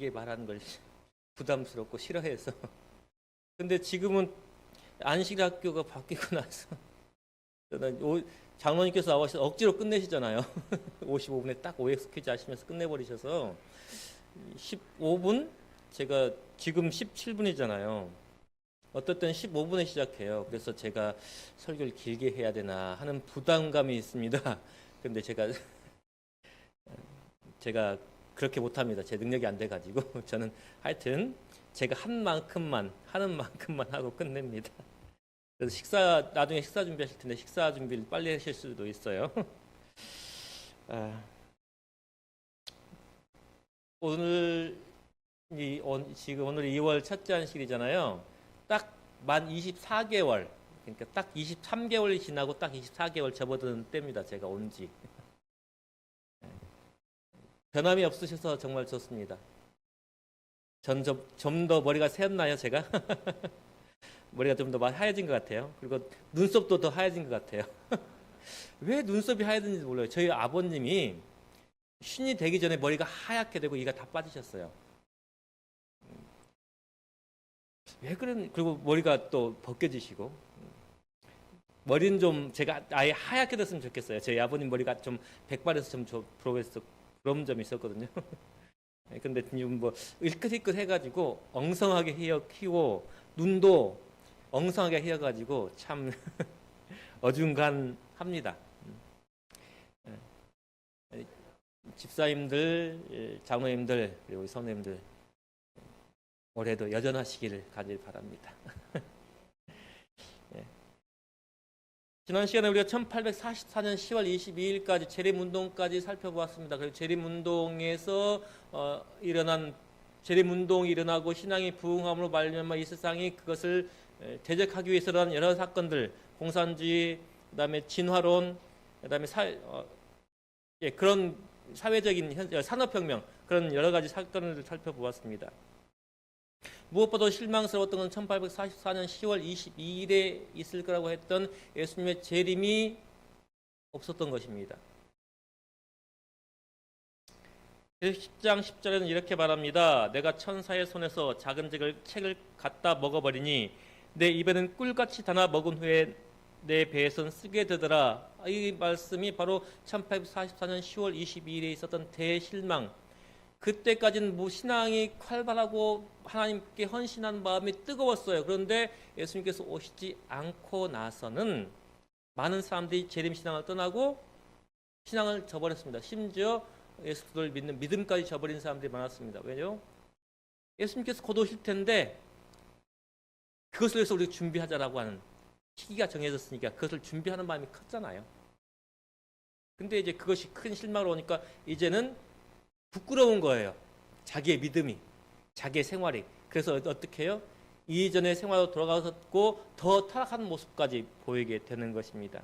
길게 말하는 걸 부담스럽고 싫어해서. 근데 지금은 안식학교가 바뀌고 나서 장로님께서 나와서 억지로 끝내시잖아요. 55분에 딱 OX 퀴즈 하시면서 끝내버리셔서 15분? 제가 지금 17분이잖아요. 어떨 땐 15분에 시작해요. 그래서 제가 설교를 길게 해야 되나 하는 부담감이 있습니다. 근데 제가 그렇게 못합니다. 제 능력이 안 돼가지고 저는 하여튼 제가 하는 만큼만 하고 끝냅니다. 그래서 나중에 식사 준비하실 텐데 식사 준비를 빨리 하실 수도 있어요. 지금 오늘 2월 첫째 안식일이잖아요. 딱 만 24개월, 그러니까 딱 23개월이 지나고 딱 24개월 접어드는 때입니다. 제가 온 지. 변함이 없으셔서 정말 좋습니다. 좀 더 머리가 새었나요, 제가? 머리가 좀 더 하얘진 것 같아요. 그리고 눈썹도 더 하얘진 것 같아요. 왜 눈썹이 하얘진지 몰라요. 저희 아버님이 쉰이 되기 전에 머리가 하얗게 되고 이가 다 빠지셨어요. 왜 그런, 그리고 머리가 또 벗겨지시고. 머리는 좀 제가 아예 하얗게 됐으면 좋겠어요. 저희 아버님 머리가 좀 백발해서 좀 부러운 점이 있었거든요. 근데 지금 뭐 일끗일끗 해가지고 엉성하게 키고 눈도 엉성하게 휘어가지고 참 어중간합니다. 집사님들, 장로님들, 그리고 선생님들 올해도 여전하시기를 간절히 바랍니다. 지난 시간에 우리가 1844년 10월 22일까지 재림운동까지 살펴보았습니다. 그리고 재림운동에서 재림운동이 일어나고 신앙이 부흥함으로 말미암아 이 세상이 그것을 대적하기 위해서 일어난 여러 사건들, 공산주의, 그다음에 진화론, 그다음에 그런 사회적인 산업혁명, 그런 여러 가지 사건을 살펴보았습니다. 무엇보다 실망스러웠던 건 1844년 10월 22일에 있을 거라고 했던 예수님의 재림이 없었던 것입니다. 10장 10절에는 이렇게 말합니다. 내가 천사의 손에서 작은 책을 갖다 먹어버리니 내 입에는 꿀같이 달아 먹은 후에 내 배에선 쓰게 되더라. 이 말씀이 바로 1844년 10월 22일에 있었던 대실망. 그때까지는 신앙이 활발하고 하나님께 헌신한 마음이 뜨거웠어요. 그런데 예수님께서 오시지 않고 나서는 많은 사람들이 재림신앙을 떠나고 신앙을 저버렸습니다. 심지어 예수를 믿는 믿음까지 저버린 사람들이 많았습니다. 왜요? 예수님께서 곧 오실 텐데 그것을 위해서 우리가 준비하자라고 하는 시기가 정해졌으니까 그것을 준비하는 마음이 컸잖아요. 근데 이제 그것이 큰 실망으로 오니까 이제는 부끄러운 거예요. 자기의 믿음이, 자기의 생활이. 그래서 어떻게 해요? 이전의 생활로 돌아가고 더 타락한 모습까지 보이게 되는 것입니다.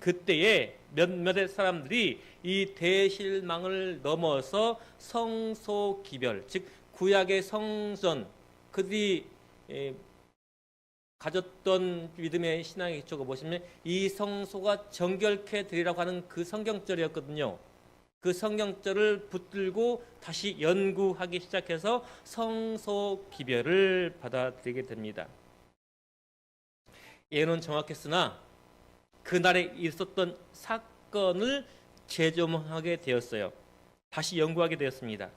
그때에 몇몇의 사람들이 이 대실망을 넘어서 성소기별, 즉 구약의 성전, 그들이 가졌던 믿음의 신앙의 기초가 무엇이냐면 이 성소가 정결케 되리라고 하는 그 성경절이었거든요. 그 성경절을 붙들고 다시 연구하기 시작해서 성소기별을 받아들이게 됩니다. 예는 정확했으나 그날에 있었던 사건을 재조명하게 되었어요. 다시 연구하게 되었습니다.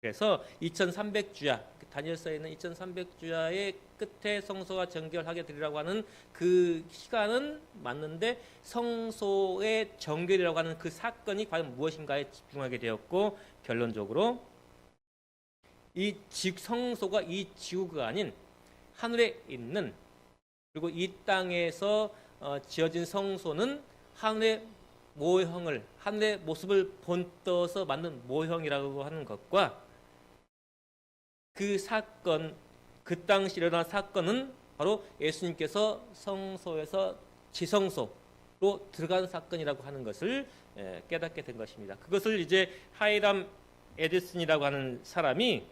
그래서 2300주야, 다니엘서에 있는 2300주야의 끝에 성소가 정결하게 되리라고 하는 그 시간은 맞는데 성소의 정결이라고 하는 그 사건이 과연 무엇인가에 집중하게 되었고, 결론적으로 이 성소가 이 지구가 아닌 하늘에 있는, 그리고 이 땅에서 지어진 성소는 하늘의 모형을, 하늘의 모습을 본떠서 만든 모형이라고 하는 것과 그 사건, 그 당시 일어난 사건은 바로 예수님께서 성소에서 지성소로 들어간 사건이라고 하는 것을 깨닫게 된 것입니다. 그것을 이제 하이람 에디슨이라고 하는 사람이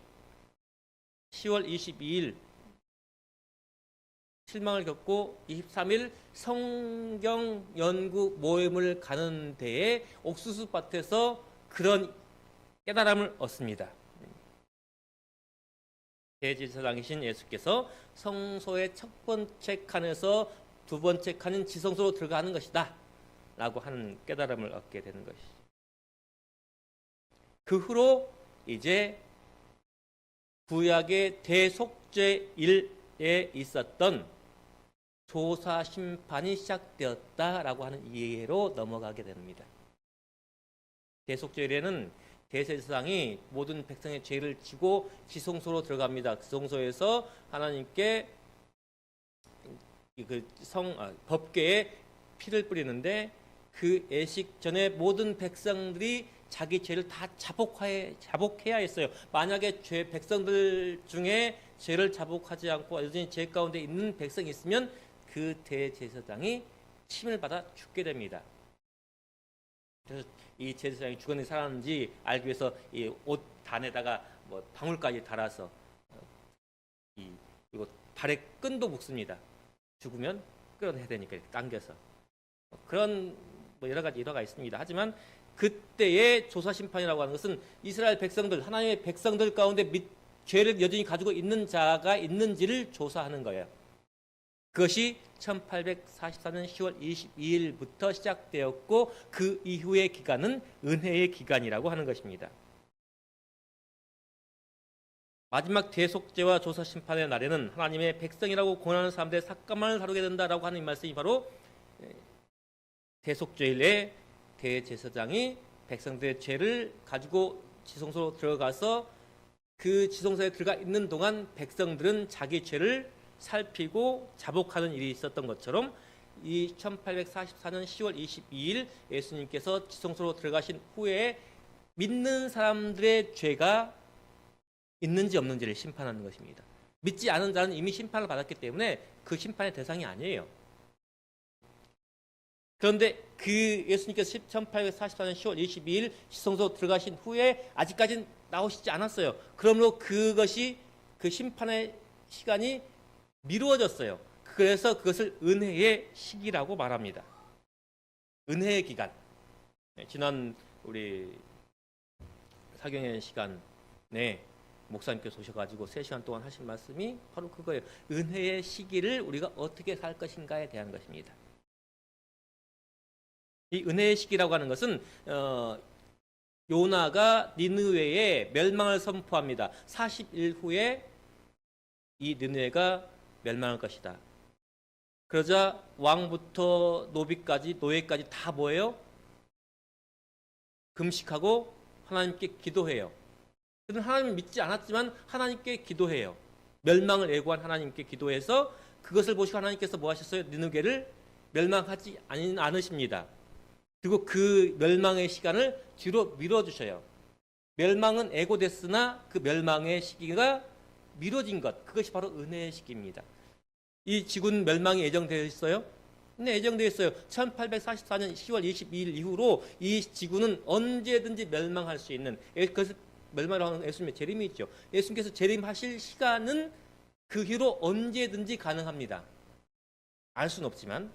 10월 22일 실망을 겪고 23일 성경 연구 모임을 가는 데에 옥수수 밭에서 그런 깨달음을 얻습니다. 대제사장이신 예수께서 성소의 첫 번째 칸에서 두 번째 칸인 지성소로 들어가는 것이다 라고 하는 깨달음을 얻게 되는 것이죠. 그 후로 이제 구약의 대속죄일에 있었던 조사 심판이 시작되었다라고 하는 이해로 넘어가게 됩니다. 대속죄일에는 대제사장이 모든 백성의 죄를 지고 지성소로 들어갑니다. 지성소에서 하나님께 법궤에 피를 뿌리는데 그 예식 전에 모든 백성들이 자기 죄를 다 자복해야 했어요. 만약에 백성들 중에 죄를 자복하지 않고 여전히 죄 가운데 있는 백성이 있으면 그 대제사장이 침을 받아 죽게 됩니다. 그래서 이 제사장이 죽었는지 살았는지 알기 위해서 이 옷 단에다가 뭐 방울까지 달아서 이거 발에 끈도 묶습니다. 죽으면 끌어내야 되니까 이렇게 당겨서 그런 뭐 여러 가지 일화가 있습니다. 하지만 그때의 조사 심판이라고 하는 것은 이스라엘 백성들, 하나님의 백성들 가운데 죄를 여전히 가지고 있는 자가 있는지를 조사하는 거예요. 그것이 1844년 10월 22일부터 시작되었고 그 이후의 기간은 은혜의 기간이라고 하는 것입니다. 마지막 대속죄와 조사 심판의 날에는 하나님의 백성이라고 권하는 사람들의 삭감을 다루게 된다라고 하는 이 말씀이 바로 대속죄일에 대제사장이 백성들의 죄를 가지고 지성소로 들어가서 그 지성소에 들어가 있는 동안 백성들은 자기 죄를 살피고 자복하는 일이 있었던 것처럼 이 1844년 10월 22일 예수님께서 지성소로 들어가신 후에 믿는 사람들의 죄가 있는지 없는지를 심판하는 것입니다. 믿지 않은 자는 이미 심판을 받았기 때문에 그 심판의 대상이 아니에요. 그런데 그 예수님께서 1844년 10월 22일 지성소 들어가신 후에 아직까지는 나오시지 않았어요. 그러므로 그것이 그 심판의 시간이 미루어졌어요. 그래서 그것을 은혜의 시기라고 말합니다. 은혜의 기간. 지난 우리 사경의 시간에 목사님께서 오셔가지고 3시간 동안 하신 말씀이 바로 그거예요. 은혜의 시기를 우리가 어떻게 살 것인가에 대한 것입니다. 이 은혜의 시기라고 하는 것은 요나가 니느웨에 멸망을 선포합니다. 40일 후에 이 니느웨가 멸망할 것이다. 그러자 왕부터 노예까지 다 뭐예요? 금식하고 하나님께 기도해요. 그들은 하나님을 믿지 않았지만 하나님께 기도해요. 멸망을 예고한 하나님께 기도해서 그것을 보시고 하나님께서 뭐 하셨어요? 니느웨를 멸망하지 않으십니다. 그리고 그 멸망의 시간을 뒤로 밀어주셔요. 멸망은 예고됐으나 그 멸망의 시기가 미뤄진 것, 그것이 바로 은혜의 시기입니다. 이 지구는 멸망이 예정되어 있어요? 네, 예정되어 있어요. 1844년 10월 22일 이후로 이 지구는 언제든지 멸망할 수 있는, 그것을 멸망이라고 하는 예수님의 재림이 있죠. 예수님께서 재림하실 시간은 그 후로 언제든지 가능합니다. 알 수는 없지만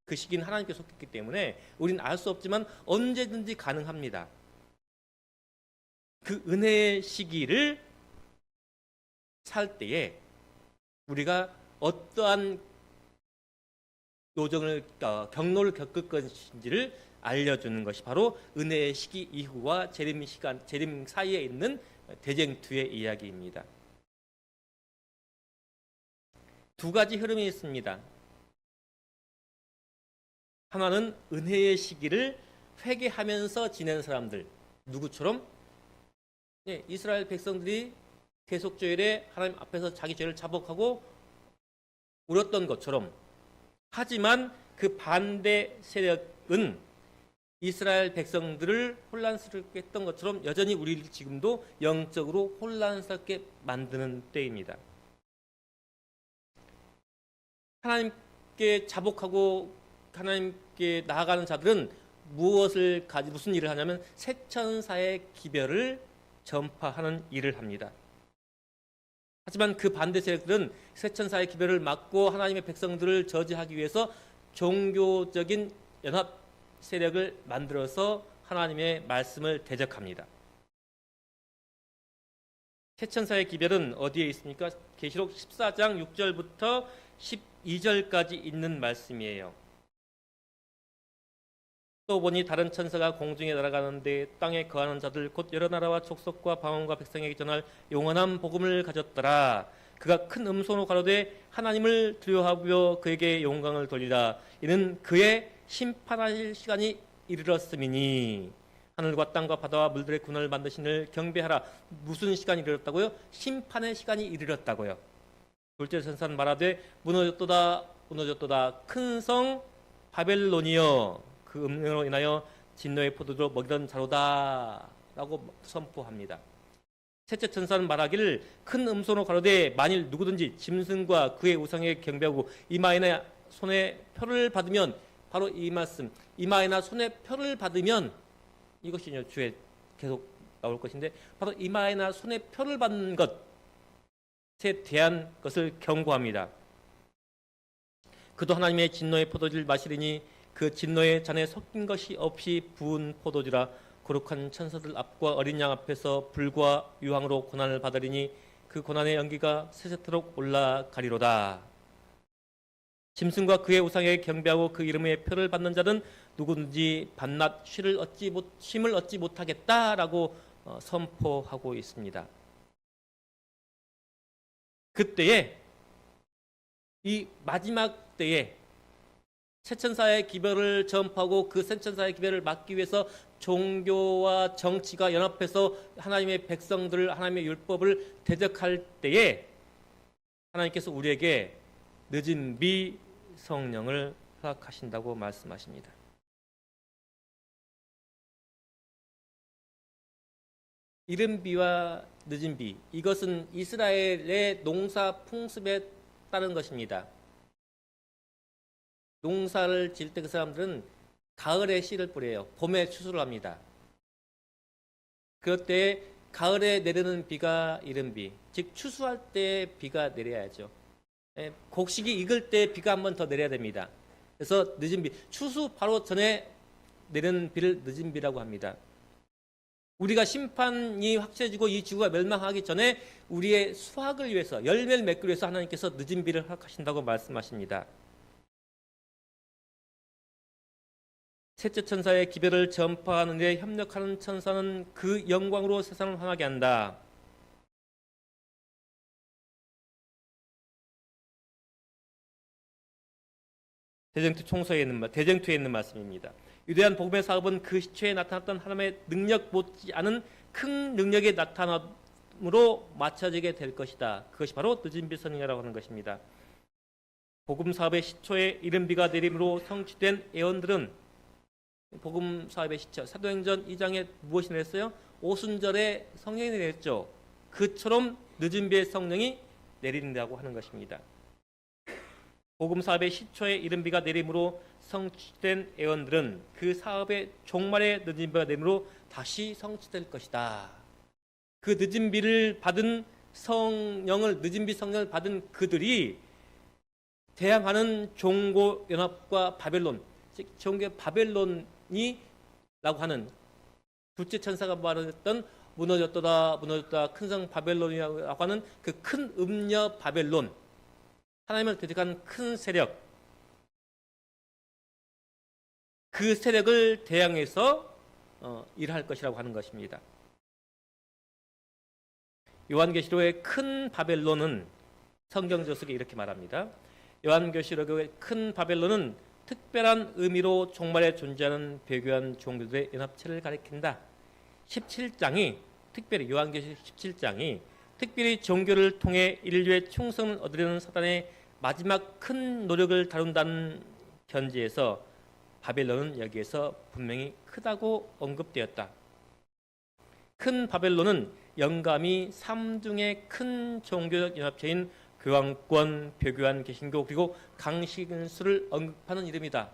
그 시기는 하나님께 속했기 때문에 우리는 알 수 없지만 언제든지 가능합니다. 그 은혜의 시기를 살 때에 우리가 어떠한 경로를 겪을 것인지를 알려주는 것이 바로 은혜의 시기 이후와 재림 사이에 있는 대쟁투의 이야기입니다. 두 가지 흐름이 있습니다. 하나는 은혜의 시기를 회개하면서 지낸 사람들, 누구처럼? 네, 이스라엘 백성들이 대속죄일에 하나님 앞에서 자기 죄를 자복하고 울었던 것처럼, 하지만 그 반대 세력은 이스라엘 백성들을 혼란스럽게 했던 것처럼 여전히 우리 지금도 영적으로 혼란스럽게 만드는 때입니다. 하나님께 자복하고 하나님께 나아가는 자들은 무슨 일을 하냐면 새천사의 기별을 전파하는 일을 합니다. 하지만 그 반대 세력들은 새천사의 기별을 막고 하나님의 백성들을 저지하기 위해서 종교적인 연합 세력을 만들어서 하나님의 말씀을 대적합니다. 새 천사의 기별은 어디에 있습니까? 계시록 14장 6절부터 12절까지 있는 말씀이에요. 또 보니 다른 천사가 공중에 날아가는데 땅에 거하는 자들 곧 여러 나라와 족속과 방언과 백성에게 전할 영원한 복음을 가졌더라. 그가 큰 음소로 가로되 하나님을 두려워하며 그에게 영광을 돌리라. 이는 그의 심판할 시간이 이르렀음이니 하늘과 땅과 바다와 물들의 군을 만드신 이를 경배하라. 무슨 시간이 이르렀다고요? 심판의 시간이 이르렀다고요. 둘째 천사는 말하되 무너졌도다 무너졌도다 큰 성 바벨론이여 그 음료로 인하여 진노의 포도주로 먹이던 자로다 라고 선포합니다. 셋째 천사는 말하기를 큰 음소로 가로되 만일 누구든지 짐승과 그의 우상에 경배하고 이마에나 손에 표를 받으면 바로 이 말씀 이마에나 손에 표를 받으면 이것이 주에 계속 나올 것인데 바로 이마에나 손에 표를 받는 것에 대한 것을 경고합니다. 그도 하나님의 진노의 포도주를 마시리니 그 진노의 잔에 섞인 것이 없이 부은 포도주라. 거룩한 천사들 앞과 어린 양 앞에서 불과 유황으로 고난을 받으리니 그 고난의 연기가 세세토록 올라가리로다. 짐승과 그의 우상에 경배하고 그 이름의 표를 받는 자는 누구든지 밤낮 쉼을 얻지 못하겠다라고 선포하고 있습니다. 그때에 이 마지막 때에 새 천사의 기별을 전파하고 그 새 천사의 기별을 막기 위해서 종교와 정치가 연합해서 하나님의 백성들을 하나님의 율법을 대적할 때에 하나님께서 우리에게 늦은 비 성령을 허락하신다고 말씀하십니다. 이른 비와 늦은 비 이것은 이스라엘의 농사 풍습에 따른 것입니다. 농사를 지을 때 그 사람들은 가을에 씨를 뿌려요. 봄에 추수를 합니다. 그럴 때 가을에 내리는 비가 이른 비, 즉 추수할 때 비가 내려야죠. 곡식이 익을 때 비가 한 번 더 내려야 됩니다. 그래서 늦은 비, 추수 바로 전에 내리는 비를 늦은 비라고 합니다. 우리가 심판이 확실해지고 이 지구가 멸망하기 전에 우리의 수확을 위해서 열매를 맺기 위해서 하나님께서 늦은 비를 허락하신다고 말씀하십니다. 셋째 천사의 기별을 전파하는 데 협력하는 천사는 그 영광으로 세상을 환하게 한다. 대쟁투에 있는 말씀입니다. 위대한 복음의 사업은 그 시초에 나타났던 하나님의 능력 못지 않은 큰 능력의 나타남으로 맞춰지게 될 것이다. 그것이 바로 늦은 비 선언이라고 하는 것입니다. 복음 사업의 시초에 이른 비가 내림으로 성취된 예언들은 복음 사업의 시초 사도행전 2장에 무엇이 내렸어요? 오순절에 성령이 내렸죠. 그처럼 늦은 비의 성령이 내린다고 하는 것입니다. 복음 사업의 시초에 이른 비가 내림으로 성취된 예언들은 그 사업의 종말에 늦은 비가 내림으로 다시 성취될 것이다. 그 늦은 비를 받은 늦은 비 성령을 받은 그들이 대항하는 종교 연합과 바벨론, 즉 종교 바벨론이라고 하는 둘째 천사가 말했던 무너졌다 큰 성 바벨론이라고 하는 그 큰 음녀 바벨론, 하나님을 대적한 큰 세력, 그 세력을 대항해서 일할 것이라고 하는 것입니다. 요한계시록의 큰 바벨론은 성경 저석에 이렇게 말합니다. 요한계시록의 큰 바벨론은 특별한 의미로 종말에 존재하는 배교한 종교들의 연합체를 가리킨다. 17장이 특별히 요한계시록 17장이 특별히 종교를 통해 인류의 충성을 얻으려는 사단의 마지막 큰 노력을 다룬다는 견지에서 바벨론은 여기에서 분명히 크다고 언급되었다. 큰 바벨론은 영감이 삼중의 큰 종교적 연합체인 교황권, 표교한 개신교 그리고 강신수를 언급하는 이름이다.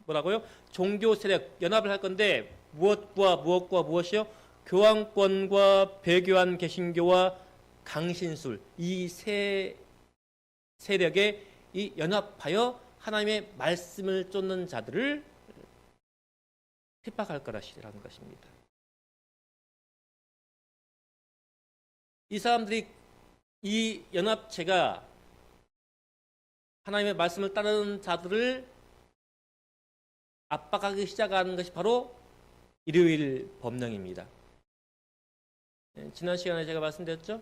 뭐라고요? 종교 세력 연합을 할 건데 무엇과 무엇이요? 교황권과 배교한 개신교와 강신술 이 세 세력에 이 연합하여 하나님의 말씀을 쫓는 자들을 핍박할 거라는 것입니다. 이 사람들이 이 연합체가 하나님의 말씀을 따르는 자들을 압박하기 시작하는 것이 바로 일요일 법령입니다. 지난 시간에 제가 말씀드렸죠.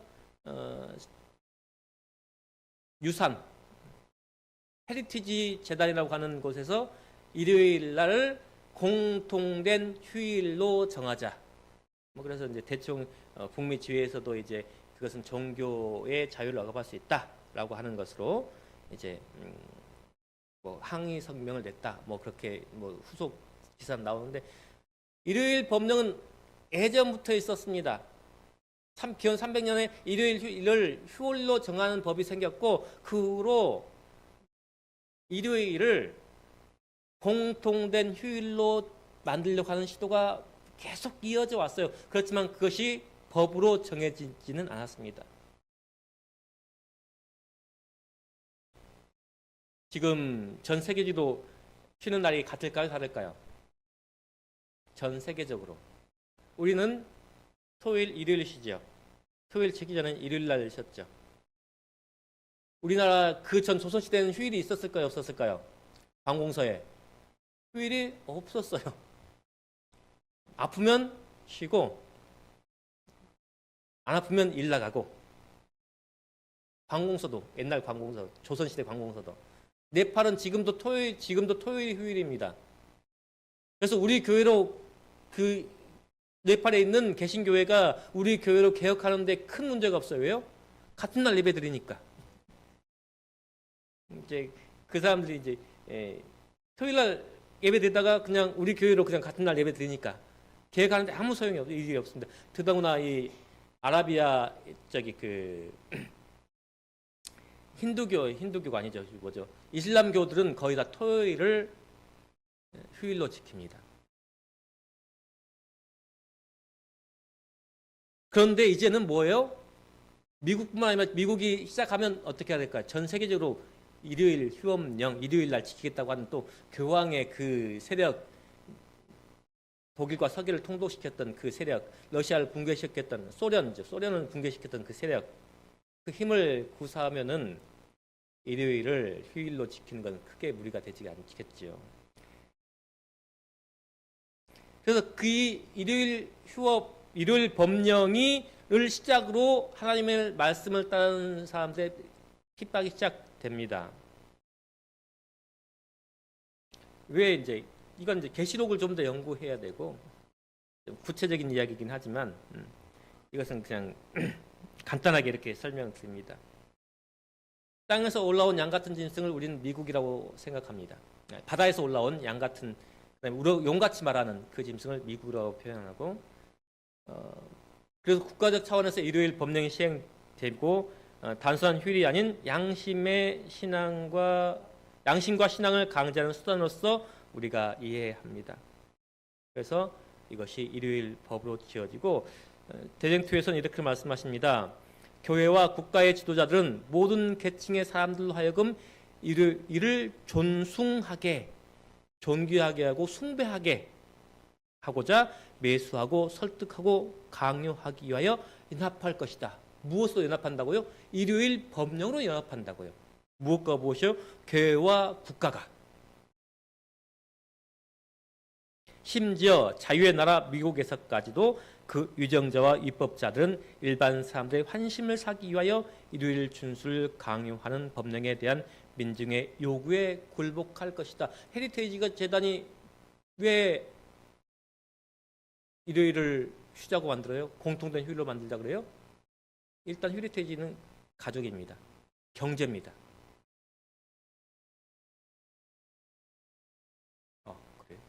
유산 헤리티지 재단이라고 하는 곳에서 일요일 날을 공통된 휴일로 정하자. 그래서 이제 대충 북미 지회에서도 이제 그것은 종교의 자유를 억압할 수 있다라고 하는 것으로 이제 뭐 항의 성명을 냈다. 뭐 그렇게 뭐 후속 기사 나오는데 일요일 법령은 예전부터 있었습니다. 기원 300년에 일요일을 휴일로 정하는 법이 생겼고 그 후로 일요일을 공통된 휴일로 만들려고 하는 시도가 계속 이어져 왔어요. 그렇지만 그것이 법으로 정해지지는 않았습니다. 지금 전 세계적으로 쉬는 날이 같을까요? 다를까요? 전 세계적으로. 우리는 토요일, 일요일 쉬죠. 토요일 쉬기 전엔 일요일 날 쉬었죠. 우리나라 그 전 조선시대에는 휴일이 있었을까요? 없었을까요? 관공서에. 휴일이 없었어요. 아프면 쉬고 안 아프면 일 나가고. 관공서도 옛날 관공서, 조선시대 관공서도. 네팔은 지금도 토요일 휴일입니다. 그래서 우리 교회로 그 네팔에 있는 개신교회가 우리 교회로 개혁하는데 큰 문제가 없어요. 왜요? 같은 날 예배 드리니까. 이제 그 사람들이 이제 토요일 날 예배 드리다가 그냥 우리 교회로 그냥 같은 날 예배 드리니까 개혁하는데 아무 소용이 없어요. 일이 없습니다. 더더구나 이 아라비아 그 힌두교가 아니죠. 뭐죠? 이슬람교들은 거의 다 토요일을 휴일로 지킵니다. 그런데 이제는 뭐예요? 미국뿐만 아니라 미국이 시작하면 어떻게 해야 될까요? 전 세계적으로 일요일 휴업령, 일요일 날 지키겠다고 하는 또 교황의 그 세력, 독일과 서기를 통독시켰던 그 세력, 러시아를 붕괴시켰던 소련을 붕괴시켰던 그 세력, 그 힘을 구사하면은 일요일을 휴일로 지키는 건 크게 무리가 되지 않겠죠. 그래서 그 일요일 법령을 시작으로 하나님의 말씀을 따르는 사람들의 핍박이 시작됩니다. 왜 이건 계시록을 좀 더 연구해야 되고 좀 구체적인 이야기이긴 하지만 이것은 그냥 간단하게 이렇게 설명드립니다. 땅에서 올라온 양 같은 짐승을 우리는 미국이라고 생각합니다. 바다에서 올라온 양 같은, 용같이 말하는 그 짐승을 미국이라고 표현하고, 그래서 국가적 차원에서 일요일 법령이 시행되고 단순한 휴일이 아닌 양심과 신앙을 강제하는 수단으로서 우리가 이해합니다. 그래서 이것이 일요일 법으로 지어지고 대쟁투에서는 이렇게 말씀하십니다. 교회와 국가의 지도자들은 모든 계층의 사람들로 하여금 이를 존숭하게, 존귀하게 하고 숭배하게 하고자 매수하고 설득하고 강요하기 위하여 연합할 것이다. 무엇으로 연합한다고요? 일요일 법령으로 연합한다고요. 무엇과 무엇이요? 교회와 국가가. 심지어 자유의 나라 미국에서까지도 그 유정자와 입법자들은 일반 사람들의 환심을 사기 위하여 일요일 준수를 강요하는 법령에 대한 민중의 요구에 굴복할 것이다. 헤리테이지 재단이 왜 일요일을 쉬자고 만들어요? 공통된 휴일로 만들자 그래요? 일단 헤리테이지는 가족입니다. 경제입니다. 그래요?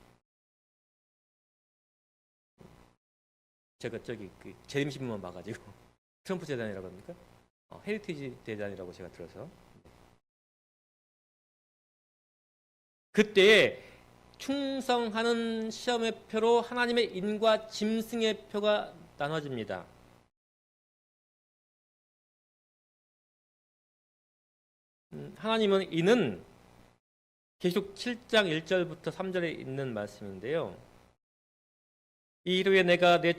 제가 그 재림신문만 봐가지고 트럼프 재단이라고 합니까? 헤리티지 재단이라고 제가 들어서 그때에 충성하는 시험의 표로 하나님의 인과 짐승의 표가 나눠집니다. 하나님은 이는 계시록 7장 1절부터 3절에 있는 말씀인데요. 이후에 내가 내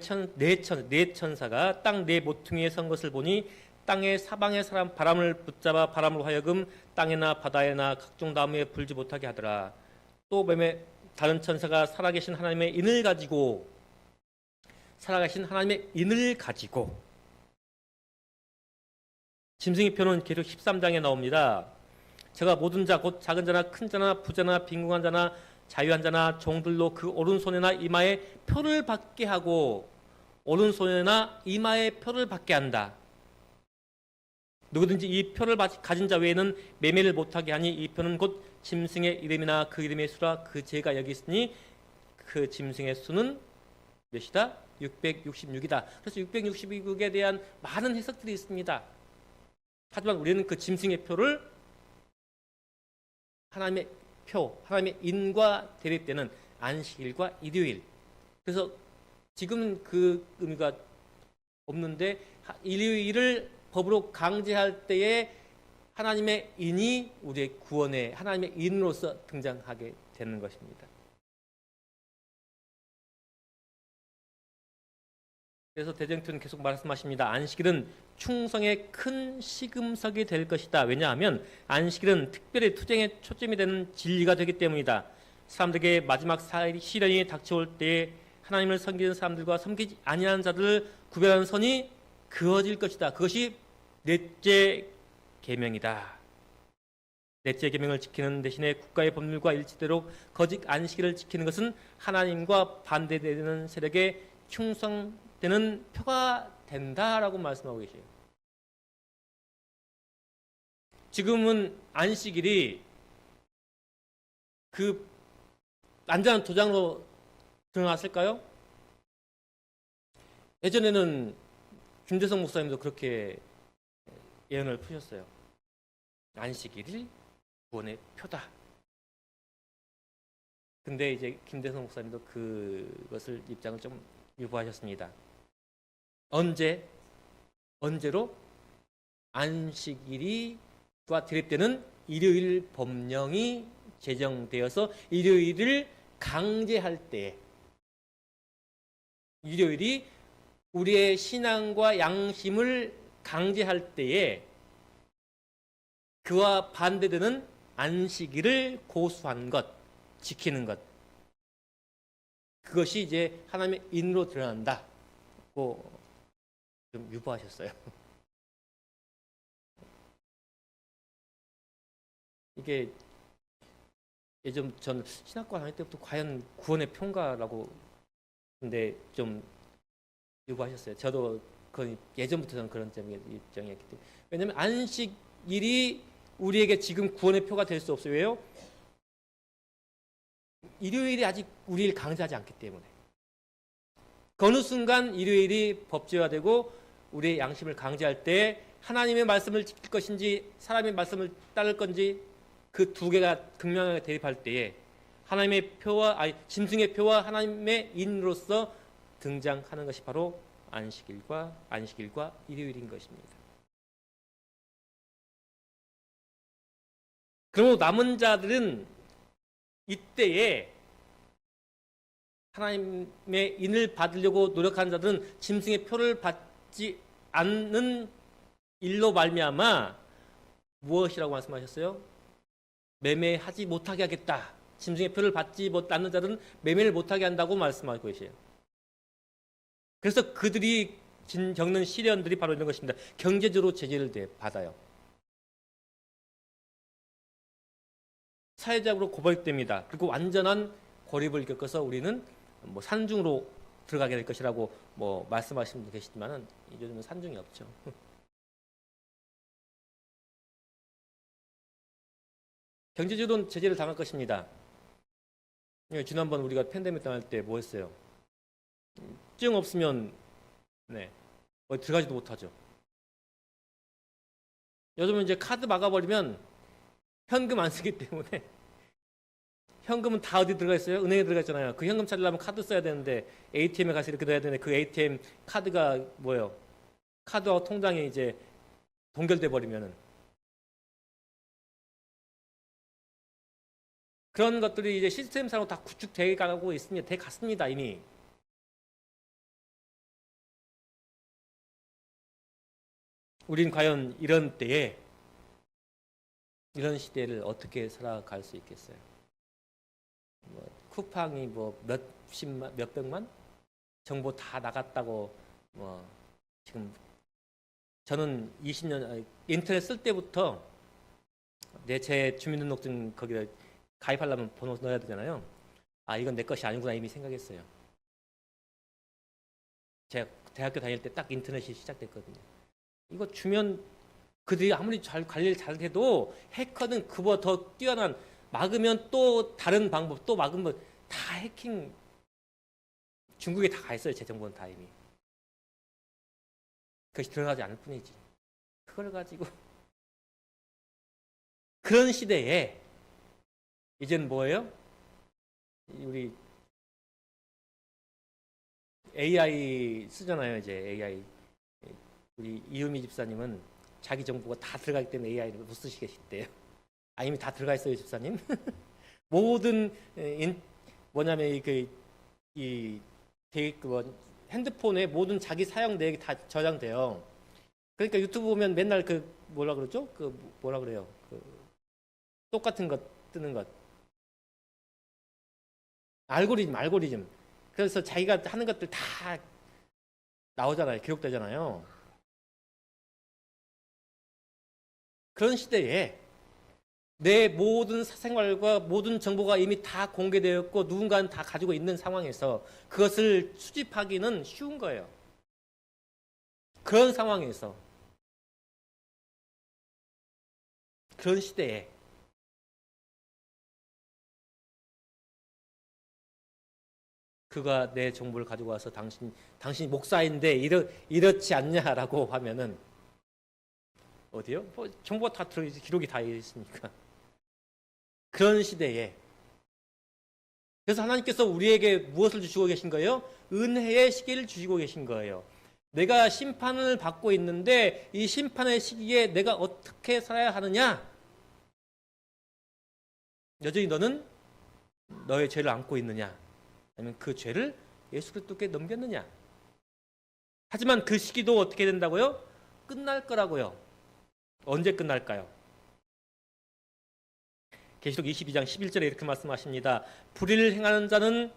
천사가 땅 네 모퉁이에 선 것을 보니 땅의 사방의 사람 바람을 붙잡아 바람으로 하여금 땅에나 바다에나 각종 나무에 불지 못하게 하더라. 또 매매 다른 천사가 살아계신 하나님의 인을 가지고 짐승의 표는 계속 13장에 나옵니다. 제가 모든 자 곧 작은 자나 큰 자나 부자나 빈궁한 자나 자유한 자나 종들로 그 오른손이나 이마에 표를 받게 하고 오른손이나 이마에 표를 받게 한다. 누구든지 이 표를 가진 자 외에는 매매를 못하게 하니 이 표는 곧 짐승의 이름이나 그 이름의 수라 그 죄가 여기 있으니 그 짐승의 수는 몇이다? 666이다. 그래서 666에 대한 많은 해석들이 있습니다. 하지만 우리는 그 짐승의 표를 하나님의 하나님의 인과 대립되는 안식일과 일요일. 그래서 지금은 그 의미가 없는데 일요일을 법으로 강제할 때에 하나님의 인이 우리의 구원의 하나님의 인으로서 등장하게 되는 것입니다. 그래서 대정통은 계속 말씀하십니다. 안식일은 충성의 큰 시금석이 될 것이다. 왜냐하면 안식일은 특별히 투쟁에 초점이 되는 진리가 되기 때문이다. 사람들에게 마지막 시련이 닥쳐올 때에 하나님을 섬기는 사람들과 섬기지 아니하는 자들을 구별하는 선이 그어질 것이다. 그것이 넷째 계명이다. 넷째 계명을 지키는 대신에 국가의 법률과 일치되도록 거짓 안식일을 지키는 것은 하나님과 반대되는 세력의 충성되는 표가 된다라고 말씀하고 계세요. 지금은 안식일이 그 안전한 도장으로 드러났을까요? 예전에는 김대성 목사님도 그렇게 예언을 푸셨어요. 안식일이 구원의 표다. 근데 이제 김대성 목사님도 그것을 입장을 좀 유보하셨습니다. 언제로? 안식일과 대립되는 일요일 법령이 제정되어서 일요일을 강제할 때에, 일요일이 우리의 신앙과 양심을 강제할 때에 그와 반대되는 안식일을 고수한 것, 지키는 것, 그것이 이제 하나님의 인으로 드러난다고 좀 유보하셨어요. 이게 예전 전 신학과 다닐 때부터 과연 구원의 표인가라고 근데 좀 유보하셨어요. 저도 예전부터 저는 그런 입장이었기 때문에. 왜냐하면 안식일이 우리에게 지금 구원의 표가 될 수 없어요. 왜요? 일요일이 아직 우리를 강제하지 않기 때문에. 어느 순간 일요일이 법제화되고 우리의 양심을 강제할 때 하나님의 말씀을 지킬 것인지 사람의 말씀을 따를 건지 그 두 개가 극명하게 대립할 때에 하나님의 표와 짐승의 표와 하나님의 인으로서 등장하는 것이 바로 안식일과 일요일인 것입니다. 그러므로 남은 자들은 이때에 하나님의 인을 받으려고 노력하는 자들은 짐승의 표를 받지 않는 일로 말미암아 무엇이라고 말씀하셨어요? 매매하지 못하게 하겠다. 짐승의 표를 받지 않는 자들은 매매를 못하게 한다고 말씀하고 계세요. 그래서 그들이 겪는 시련들이 바로 이런 것입니다. 경제적으로 제재를 받아요. 사회적으로 고발됩니다. 그리고 완전한 고립을 겪어서 우리는 산중으로 들어가게 될 것이라고 말씀하시는 분 계시지만은 요즘은 산중이 없죠. 경제적으로 제재를 당할 것입니다. 지난번 우리가 팬데믹 당할 때 뭐 했어요? 증 없으면 어디 들어가지도 못하죠. 요즘은 이제 카드 막아버리면 현금 안 쓰기 때문에 현금은 다 어디 들어가 있어요? 은행에 들어가 있잖아요. 그 현금 찾으려면 카드 써야 되는데 ATM에 가서 이렇게 넣어야 되는데 그 ATM 카드가 뭐예요? 카드와 통장이 이제 동결돼 버리면은 그런 것들이 이제 시스템상으로 다 구축돼 가고 있습니다. 돼 갔습니다 이미. 우린 과연 이런 때에, 이런 시대를 어떻게 살아갈 수 있겠어요? 쿠팡이 몇십만, 몇백만 정보 다 나갔다고 지금 저는 20년 인터넷 쓸 때부터 제 주민등록증 거기다 가입하려면 번호 넣어야 되잖아요. 이건 내 것이 아니구나 이미 생각했어요. 제가 대학교 다닐 때 딱 인터넷이 시작됐거든요. 이거 주면 그들이 아무리 잘 관리를 잘 해도 해커는 그보다 더 뛰어난, 막으면 또 다른 방법, 또 막으면 다 해킹, 중국에 다 가 있어요. 제 정보는 다 이미. 그것이 들어가지 않을 뿐이지. 그걸 가지고 그런 시대에 이제는 뭐예요? 우리 AI 쓰잖아요. 이제 AI. 우리 이유미 집사님은 자기 정보가 다 들어가기 때문에 AI를 못 쓰시겠대요. 이미 다 들어가 있어요, 집사님. 모든 뭐냐면 핸드폰에 모든 자기 사용 내역이 다 저장돼요. 그러니까 유튜브 보면 맨날 뭐라 그러죠? 뭐라 그래요? 똑같은 것 뜨는 것. 알고리즘. 그래서 자기가 하는 것들 다 나오잖아요. 기록되잖아요. 그런 시대에 내 모든 사생활과 모든 정보가 이미 다 공개되었고 누군가는 다 가지고 있는 상황에서 그것을 수집하기는 쉬운 거예요. 그런 상황에서, 그런 시대에 그가 내 정보를 가지고 와서 당신이 목사인데 이렇지 않냐라고 하면은 어디요? 정보가 다 들어있지, 기록이 다 있으니까. 그런 시대에 그래서 하나님께서 우리에게 무엇을 주시고 계신 거예요? 은혜의 시기를 주시고 계신 거예요. 내가 심판을 받고 있는데 이 심판의 시기에 내가 어떻게 살아야 하느냐? 여전히 너는 너의 죄를 안고 있느냐? 아니면 그 죄를 예수 그리스도께 넘겼느냐? 하지만 그 시기도 어떻게 된다고요? 끝날 거라고요. 언제 끝날까요? 계시록 22장 11절에 이렇게 말씀하십니다. 불의를 행하는 자는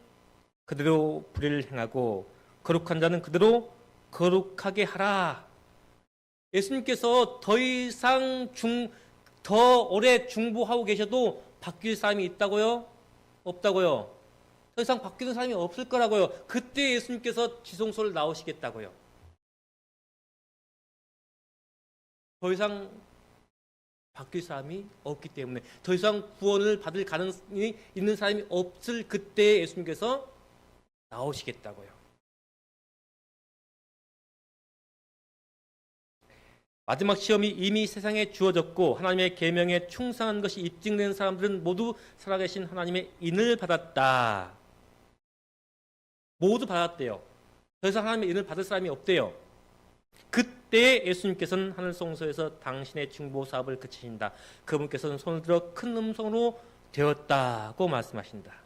그대로 불의를 행하고 거룩한 자는 그대로 거룩하게 하라. 예수님께서 더 이상 더 오래 중보하고 계셔도 바뀔 사람이 있다고요? 없다고요? 더 이상 바뀌는 사람이 없을 거라고요. 그때 예수님께서 지성소를 나오시겠다고요. 더 이상 바뀔 사람이 없기 때문에, 더 이상 구원을 받을 가능성이 있는 사람이 없을 그때 예수님께서 나오시겠다고요. 마지막 시험이 이미 세상에 주어졌고 하나님의 계명에 충성한 것이 입증된 사람들은 모두 살아계신 하나님의 인을 받았다. 모두 받았대요. 더 이상 하나님의 인을 받을 사람이 없대요. 그때 예수님께서는 하늘 성소에서 당신의 중보 사업을 그치신다. 그분께서는 손을 들어 큰 음성으로 되었다고 말씀하신다.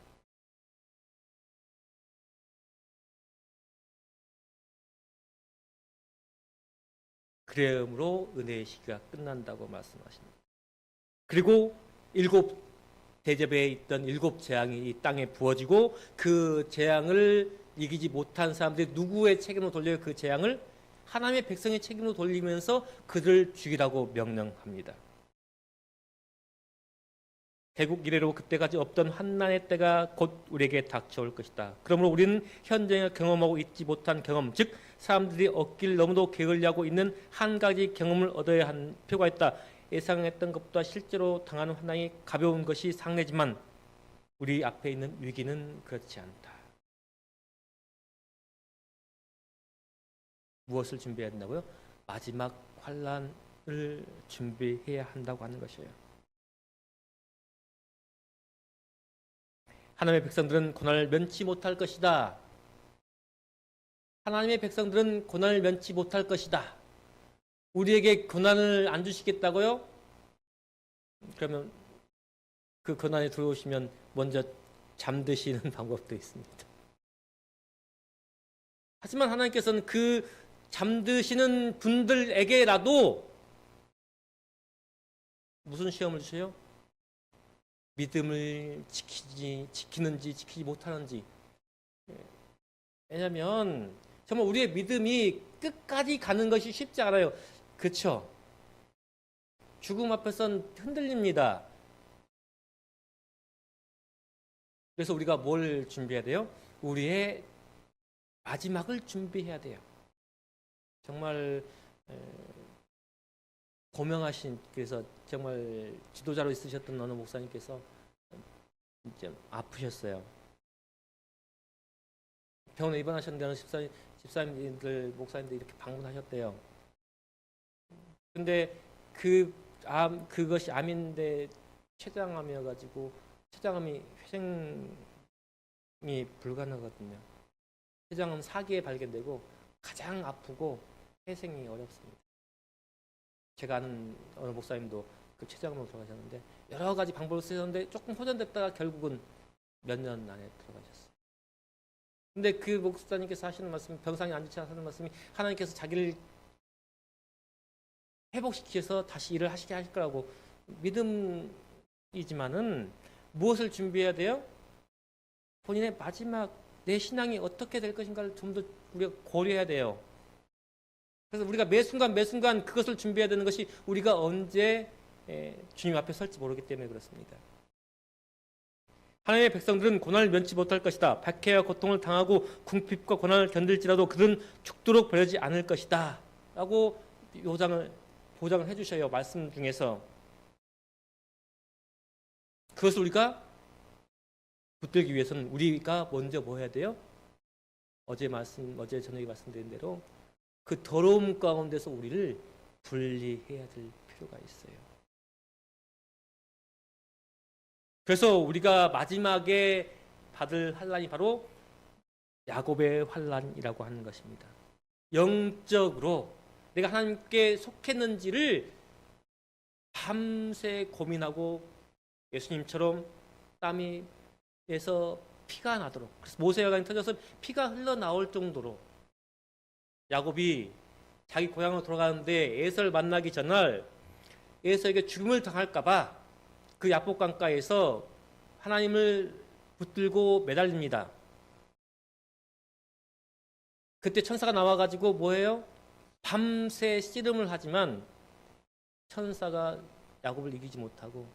그러므로 은혜의 시기가 끝난다고 말씀하십니다. 그리고 7 대접에 있던 7 재앙이 이 땅에 부어지고 그 재앙을 이기지 못한 사람들이 누구의 책임으로 돌려요? 그 재앙을 하나님의 백성의 책임으로 돌리면서 그들을 죽이라고 명령합니다. 대국 이래로 그때까지 없던 환난의 때가 곧 우리에게 닥쳐올 것이다. 그러므로 우리는 현재 경험하고 있지 못한 경험, 즉 사람들이 얻길 너무도 게을리하고 있는 한 가지 경험을 얻어야 한 필요가 있다. 예상했던 것보다 실제로 당하는 환난이 가벼운 것이 상례지만 우리 앞에 있는 위기는 그렇지 않다. 무엇을 준비해야 된다고요? 마지막 환난을 준비해야 한다고 하는 것이에요. 하나님의 백성들은 고난을 면치 못할 것이다. 하나님의 백성들은 고난을 면치 못할 것이다. 우리에게 고난을 안 주시겠다고요? 그러면 그 고난에 들어오시면 먼저 잠드시는 방법도 있습니다. 하지만 하나님께서는 그 잠드시는 분들에게라도 무슨 시험을 주세요? 믿음을 지키는지 지키지 못하는지. 왜냐하면 정말 우리의 믿음이 끝까지 가는 것이 쉽지 않아요. 그렇죠? 죽음 앞에선 흔들립니다. 그래서 우리가 뭘 준비해야 돼요? 우리의 마지막을 준비해야 돼요. 정말 고명하신, 그래서 정말 지도자로 있으셨던 어느 목사님께서 진짜 아프셨어요. 병원에 입원하셨는데 어느 집사님들, 목사님들 이렇게 방문하셨대요. 근데 그것이 암인데 췌장암이어가지고 췌장암이 회생이 불가능하거든요. 췌장암 4기에 발견되고 가장 아프고 회생이 어렵습니다. 제가 아는 어느 목사님도 그 췌장암으로 돌아가셨는데 여러 가지 방법을 쓰셨는데 조금 호전됐다가 결국은 몇 년 안에 들어가셨어요. 근데 그 목사님께서 하시는 말씀, 병상에 앉지 않는 말씀이 하나님께서 자기를 회복시켜서 다시 일을 하시게 하실 거라고. 믿음이지만은 무엇을 준비해야 돼요? 본인의 마지막 내 신앙이 어떻게 될 것인가를 좀 더 우리가 고려해야 돼요. 그래서 우리가 매 순간 그것을 준비해야 되는 것이 우리가 언제 주님 앞에 설지 모르기 때문에 그렇습니다. 하나님의 백성들은 고난을 면치 못할 것이다. 박해와 고통을 당하고 궁핍과 고난을 견딜지라도 그들은 죽도록 버려지지 않을 것이다. 라고 보장을 해주셔요. 말씀 중에서. 그것을 우리가 붙들기 위해서는 우리가 먼저 뭐 해야 돼요? 어제 저녁에 말씀드린 대로 그 더러움 가운데서 우리를 분리해야 될 필요가 있어요. 그래서 우리가 마지막에 받을 환난이 바로 야곱의 환난이라고 하는 것입니다. 영적으로 내가 하나님께 속했는지를 밤새 고민하고 예수님처럼 땀이 에서 피가 나도록, 그래서 모세혈관이 터져서 피가 흘러나올 정도로 야곱이 자기 고향으로 돌아가는데 에서를 만나기 전날 에서에게 죽음을 당할까봐 그 야복 강가에서 하나님을 붙들고 매달립니다. 그때 천사가 나와가지고 뭐예요? 밤새 씨름을 하지만 천사가 야곱을 이기지 못하고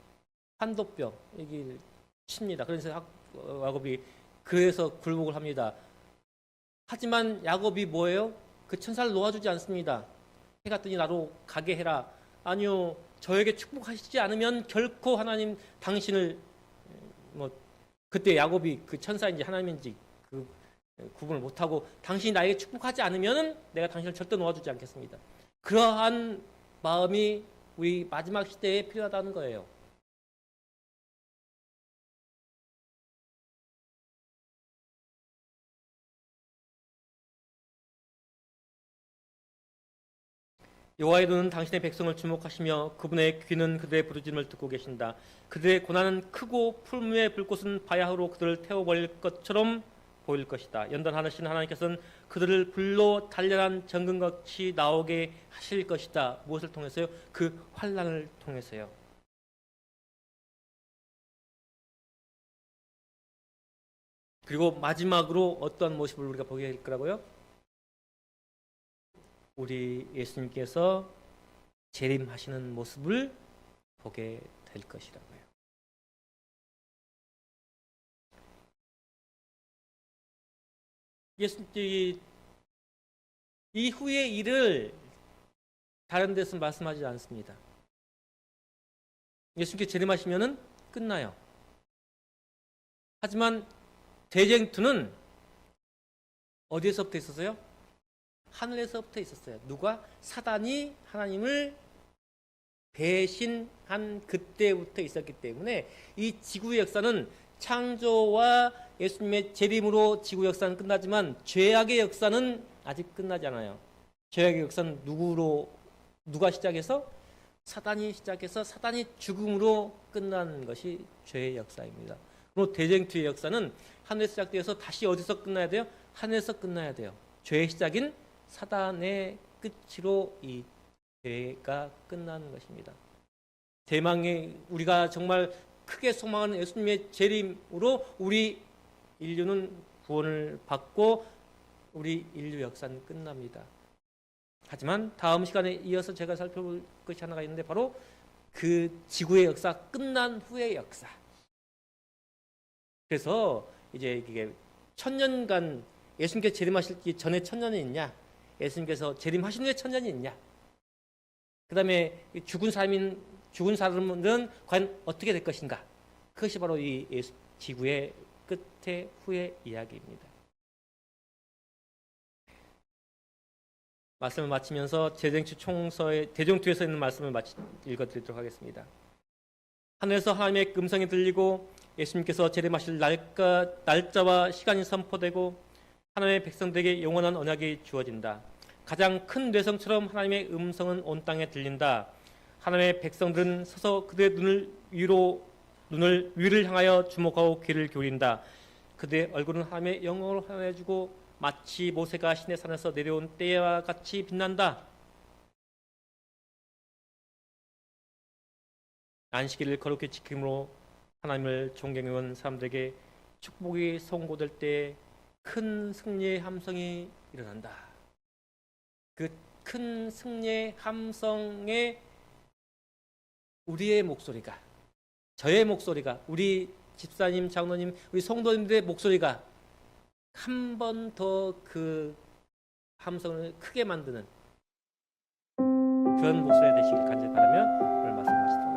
환도뼈 얘기를 칩니다. 그래서 야곱이 그래서 굴복을 합니다. 하지만 야곱이 뭐예요? 그 천사를 놓아주지 않습니다. 해가 뜨니 나로 가게 해라. 아니요, 저에게 축복하시지 않으면 결코 하나님 당신을 그때 야곱이 그 천사인지 하나님인지 그 구분을 못하고 당신이 나에게 축복하지 않으면 내가 당신을 절대 놓아주지 않겠습니다. 그러한 마음이 우리 마지막 시대에 필요하다는 거예요. 여호와의 눈은 당신의 백성을 주목하시며 그분의 귀는 그들의 부르짖음을 듣고 계신다. 그들의 고난은 크고 풀무의 불꽃은 바야흐로 그들을 태워버릴 것처럼 보일 것이다. 연단하신 하나님께서는 그들을 불로 단련한 정금같이 나오게 하실 것이다. 무엇을 통해서요? 그 환난을 통해서요. 그리고 마지막으로 어떠한 모습을 우리가 보게 될 거라고요? 우리 예수님께서 재림하시는 모습을 보게 될 것이라고요. 예수님이 이후의 일을 다른 데서 말씀하지 않습니다. 예수님께 재림하시면은 끝나요. 하지만 대쟁투는 어디에서부터 있었어요? 하늘에서부터 있었어요. 누가? 사단이 하나님을 배신한 그때부터 있었기 때문에 이 지구의 역사는 창조와 예수님의 재림으로 지구 역사는 끝나지만 죄악의 역사는 아직 끝나지 않아요. 죄악의 역사는 누가 시작해서? 사단이 시작해서 사단이 죽음으로 끝나는 것이 죄의 역사입니다. 그리고 대쟁투의 역사는 하늘에서 시작되어서 다시 어디서 끝나야 돼요? 하늘에서 끝나야 돼요. 죄의 시작인 사단의 끝으로 이 대회가 끝나는 것입니다. 대망의 우리가 정말 크게 소망하는 예수님의 재림으로 우리 인류는 구원을 받고 우리 인류 역사는 끝납니다. 하지만 다음 시간에 이어서 제가 살펴볼 것이 하나가 있는데 바로 그 지구의 역사 끝난 후의 역사. 그래서 이제 이게 1000년간 예수님께서 재림하시기 전에 1000년이 있냐, 예수님께서 재림하신 후에 1000년이 있냐, 그 다음에 죽은 사람은 과연 어떻게 될 것인가. 그것이 바로 이 지구의 끝의 후의 이야기입니다. 말씀을 마치면서 제정치 총서의 대종투에서 있는 말씀을 읽어드리도록 하겠습니다. 하늘에서 하나님의 음성이 들리고 예수님께서 재림하실 날짜와 시간이 선포되고 하나님의 백성들에게 영원한 언약이 주어진다. 가장 큰 뇌성처럼 하나님의 음성은 온 땅에 들린다. 하나님의 백성들은 서서 그들의 눈을 위를 향하여 주목하고 귀를 기울인다. 그들의 얼굴은 하나님의 영광으로 환해지고 마치 모세가 시내 산에서 내려온 때와 같이 빛난다. 안식일을 거룩히 지킴으로 하나님을 존경해온 사람들에게 축복이 선고될 때 큰 승리의 함성이 일어난다. 그 큰 승리의 함성에 우리의 목소리가, 저의 목소리가, 우리 집사님, 장로님, 우리 성도님들의 목소리가 한 번 더 그 함성을 크게 만드는 그런 목소리 되시길 간절히 바라며 오늘 말씀 마치도록 하겠습니다.